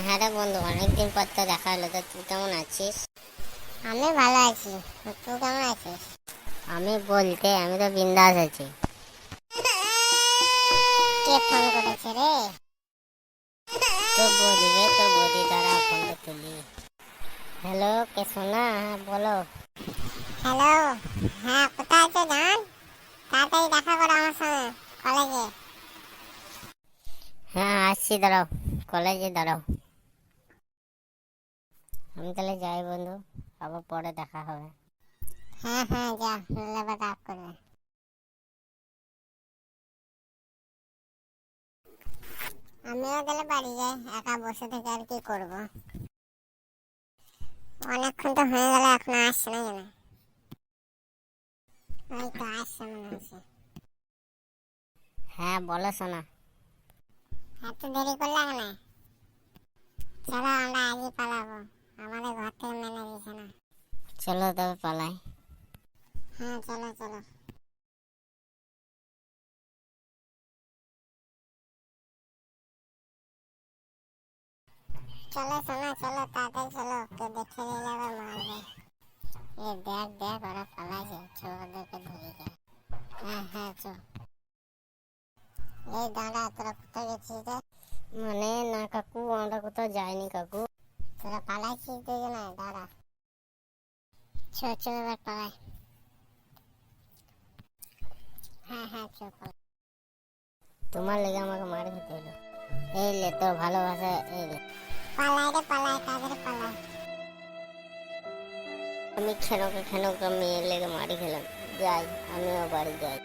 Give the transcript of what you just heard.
হ্যাঁ রে বন্ধু, অনেকদিন পর তো দেখা হলো। তো তুই কেমন আছিস? আমি ভালো আছি। তুই কেমন আছিস? আমি তো বিন্দাস আছি। কে ফোন করেছে রে? তোর বৌদি দ্বারা ফোনটা তুলি। হ্যালো, কে সোনা? হ্যাঁ বলো। হ্যালো, হ্যাঁ কোথায় আছো জান? তাড়াতাড়ি দেখা করো আমার সঙ্গে কলেজে। হ্যাঁ আসছি, দাঁড়াও। কলেজে দাঁড়াও। আমি তাহলে যাই বন্ধু, আবার পরে দেখা হবে। হ্যাঁ হ্যাঁ যা, নইলে আবার রাগ করবে। আমিও তাহলে বাড়ি যাই, একা বসে থেকে আর কি করবো। অনেকক্ষণ তো হয়ে গেল, এখন আসছে না কেন? ওই তো আসছে মনে হচ্ছে। হ্যাঁ বলো সোনা। এত দেরি করলে কেন? চলো আমরা আজই পালাবো, আমাদের ঘর থেকে মেনে দিছে না। চলো তবে পালাই। হ্যাঁ চলো চলো। চলো সোনা চলো, তাড়াতাড়ি চলো, কেউ দেখে নিলে আবার মারবে। এ দেখ দেখ, ওরা পালাইছে, ছোটদেরকে ধরে যায়। হ্যাঁ হ্যাঁ চল। এই দাঁড়া, তোরা কোথায় গেছিস রে? মানে না কাকু, আমরা কোথাও যাইনি কাকু। তোরা পালাইছিস দুজনে? দাঁড়া, চল চল এবার পালাই। হ্যাঁ হ্যাঁ চল পালাই। তোমার লেগে আমাকে মার খেতে হলো। এই লে তোর ভালোবাসা, এই লে। পালাই রে পালাই, তাড়াতাড়ি পালাই। আমি খেনকে মেয়ের লেগে মারি খেলাম। যাই, আমিও বাড়ি যাই।